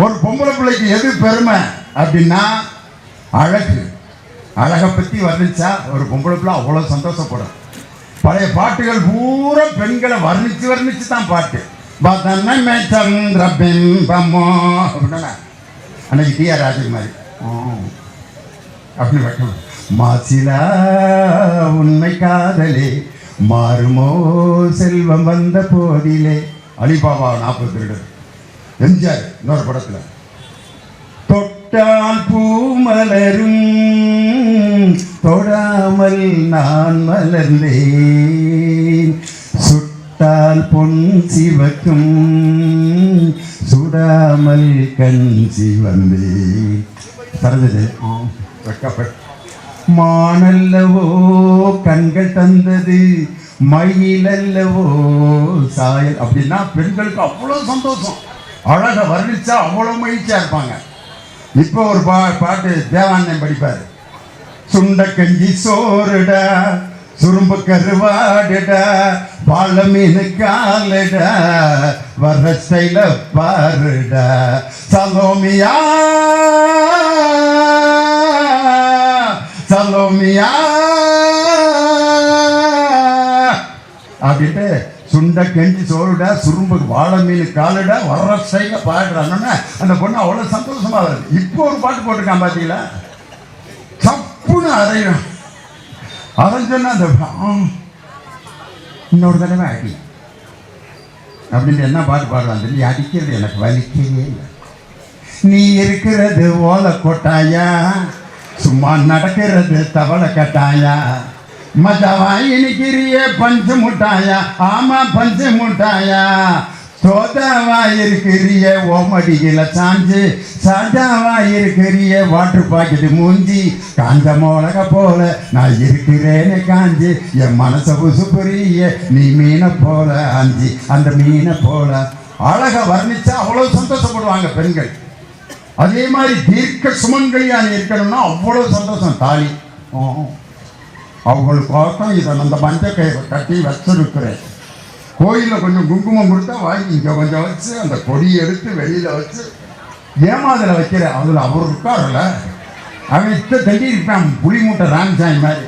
ஒரு பொம்பளை பிள்ளைக்கு எது பெருமை அப்படின்னா அழகு. அழகை பற்றி வர்ணிச்சா ஒரு பொம்பளை பிள்ளை அவ்வளோ சந்தோஷப்படும். பழைய பாட்டுகள் பூரா பெண்களை வர்ணிச்சு தான் பாட்டு. சந்திர பிம்பமோ அப்படின்னா அன்னைக்கு டிஆர் ராஜன் மாதிரி அப்படின்னு வைக்கணும். மாசிலா உண்மை காதலே மாறுமோ செல்வம் வந்த போதிலே. அலிபாபா 40 திருடர். எம்ஜிஆர் இன்னொரு படத்தில் தொட்டால் பூ மலரும் தொடாமல் நான் மலர்ந்தேன் சுட்டால் பொன் சிவக்கும் சுடாமல் கண் சிவந்தேன். தரது மானல்லவோ கண்கள் தந்தது மயிலல்லவோ சாயல் அப்படின்னா பெண்களுக்கு அவ்வளோ சந்தோஷம். அழகை வர்ணிச்சா அவ்வளோ மகிழ்ச்சியாக இருப்பாங்க. இப்போ ஒரு பாட்டு தேவானந்தம் படிப்பார். சுண்ட கஞ்சி சோறுடா சுரும்பு கருவாடுடா வாழ மீனு காலடா வர்ற ஸ்டைல பாருடா சலோமியா சலோமியா அப்படின்ட்டு சுண்ட கெஞ்சி சோறுடா சுரும்பு வாழை மீன் காலுடா வர்ற ஸ்டைல பாடுறான்னு அந்த பொண்ணு அவ்வளோ சந்தோஷமா வருது. இப்போ ஒரு பாட்டு போட்டிருக்கான் பார்த்தீங்களா, சப்புன்னு அரையும் அரைஞ்சோன்னா அந்த இன்னொரு தடவை அடி அப்படின்ட்டு என்ன பாட்டு பாடுறான். நீ அடிக்கிறது எனக்கு வலிக்கவே இல்லை. நீ இருக்கிறது ஓலை கொட்டாயா சும்மா நடக்கிறது தவளை கட்டாயா மஜாவா இனிக்கிறிய பஞ்சு முட்டாயா ஆமா பஞ்சு முட்டாயா சோதாவா இருக்கிறிய ஓமடியில சாஞ்சு சாஜாவா இருக்கிறிய வாட்டர் பாக்கெட்டு மூஞ்சி காஞ்ச மிளக போல நான் இருக்கிறேன்னு காஞ்சி என் மனசை புசுப்புரிய நீ மீனை போல ஆஞ்சி அந்த மீனை போல. அழக வர்ணிச்சா அவ்வளவு சந்தோஷப்படுவாங்க பெண்கள். அதே மாதிரி தீர்க்க சுமங்கலியா நீ இருக்கணும்னா அவ்வளவு சந்தோஷம். தாலி அவங்களுக்கோசம் இதை அந்த மஞ்சள் கயிறை கட்டி வச்சிருக்கிறேன். கோயிலில் கொஞ்சம் குங்குமம் கொடுத்தா வாங்கி இங்கே கொஞ்சம் வச்சு அந்த கொடியை எடுத்து வெளியில் வச்சு ஏமாதில் வைக்கிறேன். அதில் அவர் இருக்காருல்ல, அவன் இத்த தண்ணி இருப்பான் புளி மூட்டை ராமசாமி மாதிரி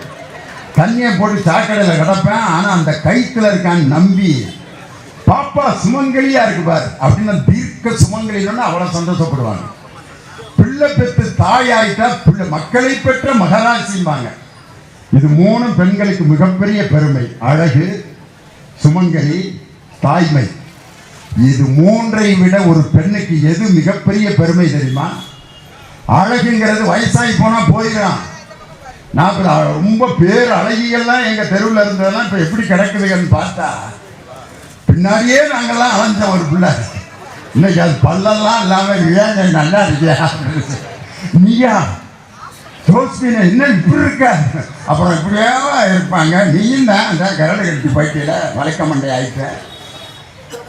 தண்ணியை போட்டு சாக்கடையில் கிடப்பேன். ஆனால் அந்த கயிற்றுல இருக்கான்னு நம்பி பாப்பா சுமங்கலியாக இருக்கு பாரு அப்படின்னு தீர்க்க சுமங்கலின்னு அவ்வளோ சந்தோஷப்படுவாங்க. பிள்ளை பெற்று தாயாயிட்டா பிள்ளை மக்களை பெற்ற மகராசிம்பாங்க. இது 3 பெண்களுக்கு மிகப்பெரிய பெருமை. அழகு, சுமங்கலி, தாய்மை. இது 3ஐ விட ஒரு பெண்ணுக்கு எது மிகப்பெரிய பெருமை தெரியுமா? அழகுங்கிறது வயசாகி போனா போயிடலாம். நான் ரொம்ப பேர் அழகிகள்லாம் எங்க தெருவில் இருந்ததெல்லாம் இப்ப எப்படி கிடக்குதுன்னு பார்த்தா பின்னாடியே நாங்கெல்லாம் அலைஞ்சோம். ஒரு பிள்ளை இன்னைக்கு அது பல்லெல்லாம் இல்லாம நல்லா இருக்கியா நீயா ஜோஸ்மினா என்ன இப்படி இருக்க அப்புறம் இப்படியாவா இருப்பாங்க. நீயும் தான் அந்த கரடு கட்டி போயிட்டீல வளைக்க மண்டை ஆயிட்ட.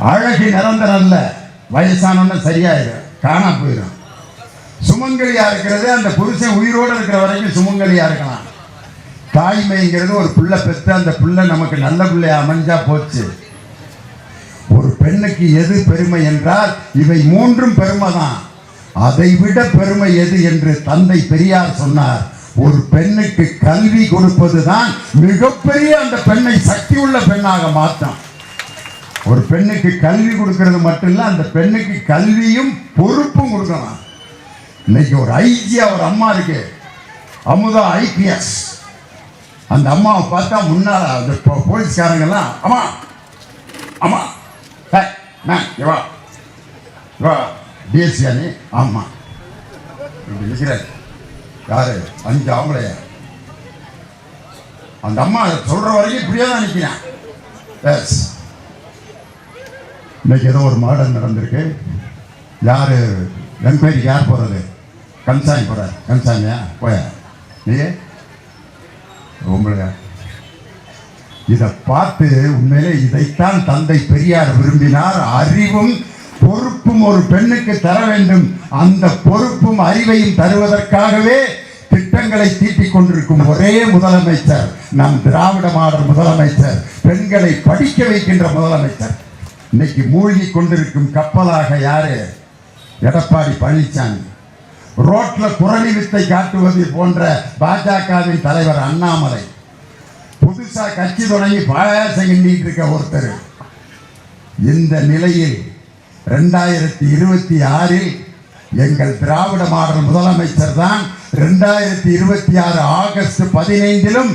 அழகு நிரந்தரம் இல்லை, வயசானோன்னு சரியாயிடும், காணா போயிடும். சுமங்கலியா இருக்கிறது அந்த புருஷன் உயிரோடு இருக்கிற வரைக்கும் சுமங்கலியா இருக்கலாம். தாய்மைங்கிறது ஒரு பிள்ளை பெற்று அந்த பிள்ளை நமக்கு நல்ல பிள்ளை அமைஞ்சா போச்சு. ஒரு பெண்ணுக்கு எது பெருமை என்றால் இவை 3ம் பெருமை தான். அதை விட பெருமை எது என்று தந்தை பெரியார் சொன்னார். ஒரு பெண்ணுக்கு கல்வி கொடுப்பதுதான் மிகப்பெரிய அந்த பெண்ணை சக்தி உள்ள பெண்ணாக மாற்றும். ஒரு பெண்ணுக்கு கல்வி கொடுக்கிறது மட்டும் இல்ல, அந்த பெண்ணுக்கு கல்வியும் பொறுப்பும் கொடுக்கலாம். இன்னைக்கு ஒரு ஐஜியா ஒரு அம்மா இருக்கு, அமுதா ஐபிஎஸ். அந்த அம்மாவை பார்த்தா முன்னால அந்த போலீஸ்காரங்கெல்லாம் அம்மா அம்மா வா வா டிஎஸ்சியானே ஆமா இப்படி நிற்கிறாரு. யாரு 5 ஆம்பளையா? அந்த அம்மா சொல்ற வரைக்கும் இப்படியே தான் நிற்கிறேன். எஸ், இன்னைக்கு ஏதோ ஒரு மாடல் நடந்திருக்கு. யாரு என்கொயரிக்கு யார் போறது? கன்சாமி போறாரு. கன்சாமியா போயா நீ உங்களை இதை பார்த்து உண்மையிலே இதைத்தான் தந்தை பெரியார் விரும்பினார். அறிவும் பொறுப்பும் ஒரு பெண்ணுக்கு தர வேண்டும். அந்த பொறுப்பும் அறிவையும் தருவதற்காகவே திட்டங்களை தீட்டிக் கொண்டிருக்கும் ஒரே முதலமைச்சர் நம் திராவிட மாடல் முதலமைச்சர், பெண்களை படிக்க வைக்கின்ற முதலமைச்சர். இன்னைக்கு மூழ்கி கொண்டிருக்கும் கப்பலாக யாரு? எடப்பாடி பழனிசாமி, ரோட்ல குரலி வித்தை காட்டுவது போன்ற பாஜகவின் தலைவர் அண்ணாமலை, புதுசா கட்சி தொடங்கி பாயாசம் கிண்டிட்டு இருக்க ஒருத்தர். இந்த நிலையில் 2026 எங்கள் திராவிட மாடல் முதலமைச்சர் தான் 2026 ஆகஸ்ட் 15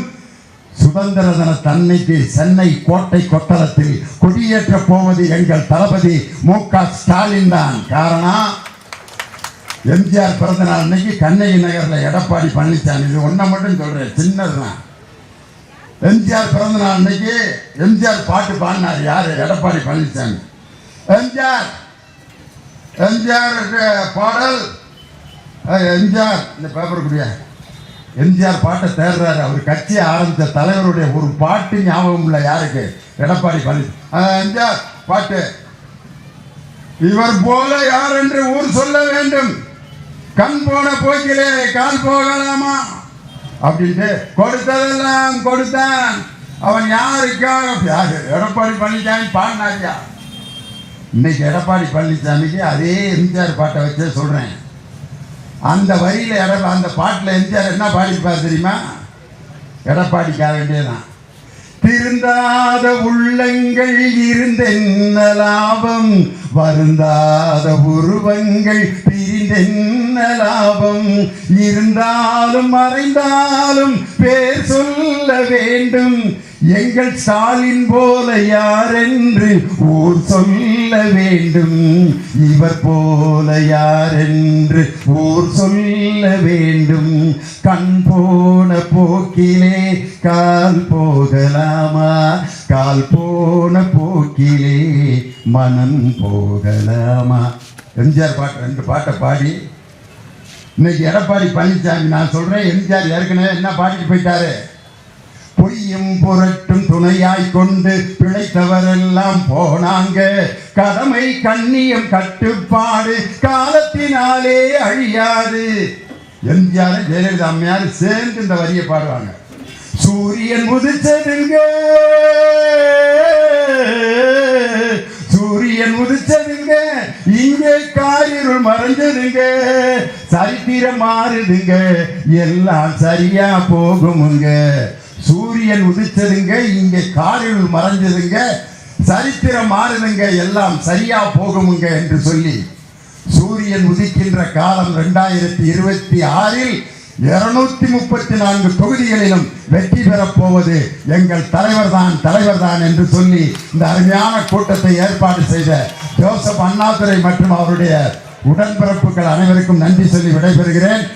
சுதந்திர தினத்தன்னைக்கு சென்னை கோட்டை கொத்தளத்தில் கொடியேற்ற போவது எங்கள் தளபதி மு.க. ஸ்டாலின் தான். காரணம், எம்ஜிஆர் பிறந்த நாள் அன்னைக்கு கண்ணகி நகர்ல எடப்பாடி பழனிசாமி, இது ஒன்றை மட்டும் சொல்றேன், சின்னதுதான். எம்ஜிஆர் பிறந்த நாள் அன்னைக்கு எம்ஜிஆர் பாட்டு பாடினார். யாரு? எடப்பாடி பழனிசாமி. எம்ஜிஆர் பாடல், எம்ஜிஆர் இந்த பேப்பர் குடியா, எம்ஜிஆர் பாட்டை தேடுறாரு. அவர் கட்சியை ஆரம்பித்த தலைவருடைய ஒரு பாட்டு ஞாபகம் இல்லை யாருக்கு? எடப்பாடி பழனிசாமி. எம்ஜிஆர் பாட்டு, இவர் போல யார் என்று ஊர் சொல்ல வேண்டும், கண் போன போக்கிலே கால் போகலாமா அப்படின்ட்டு கொடுத்ததெல்லாம் கொடுத்தான், அவன் யாருக்காக? யாரு? எடப்பாடி பழனிசாமி பாடினாரியா? இன்னைக்கு எடப்பாடி பழனிசாமிக்கு அதே எம்ஜிஆர் பாட்டை வச்சே சொல்றேன். அந்த வரியில அந்த பாட்டில் எம்ஜிஆர் என்ன பாடிப்பார் தெரியுமா? எடப்பாடிக்காக வேண்டியதான். திருந்தாத உள்ளங்கள் இருந்தென்ன லாபம், வருந்தாத உருவங்கள் பிரிந்தென்ன லாபம், இருந்தாலும் மறைந்தாலும் பேர் சொல்ல வேண்டும், எங்கள் ஸ்டாலின் போல யார் என்று ஊர் சொல்ல வேண்டும், இவர் போல யார் என்று ஊர் சொல்ல வேண்டும், கண் போன போக்கிலே கால் போகலாமா, கால் போன போக்கிலே மனம் போகலாமா. எம்ஜிஆர் பாட்டு, 2 பாட்டை பாடி இன்னைக்கு எடப்பாடி பழனிசாமி, நான் சொல்றேன், எம்ஜிஆர் ஏற்கனவே என்ன பாடிட்டு போயிட்டாரு? பொய்யும் புரட்டும் துணையாய் கொண்டு பிழைத்தவரெல்லாம் போனாங்க, கடமை கண்ணியம் கட்டுப்பாடு காலத்தினாலே அழியாது. எம்ஜிஆர் ஜெயலலிதா அம்மையார் சேர்ந்து இந்த வரியை பாடுவாங்க. சூரியன் உதிச்சதுங்க, சூரியன் உதிச்சதுங்க, இங்கே காரிருள் மறைஞ்சதுங்க, சரித்திரம் மாறுதுங்க, எல்லாம் சரியா போகுமுங்க. சூரியன் உதிச்சதுங்க, இங்கே காரிருள் மறைஞ்சதுங்க, சரித்திரம் மாறுதுங்க, எல்லாம் சரியா போகுமுங்க என்று சொல்லி சூரியன் உதிக்கின்ற காலம் 2026 234 தொகுதிகளிலும் வெற்றி பெறப் போவது எங்கள் தலைவர் தான் என்று சொல்லி இந்த அருமையான கூட்டத்தை ஏற்பாடு செய்த ஜோசப் அண்ணாதுரை மற்றும் அவருடைய உடன்பிறப்புகள் அனைவருக்கும் நன்றி சொல்லி விடைபெறுகிறேன்.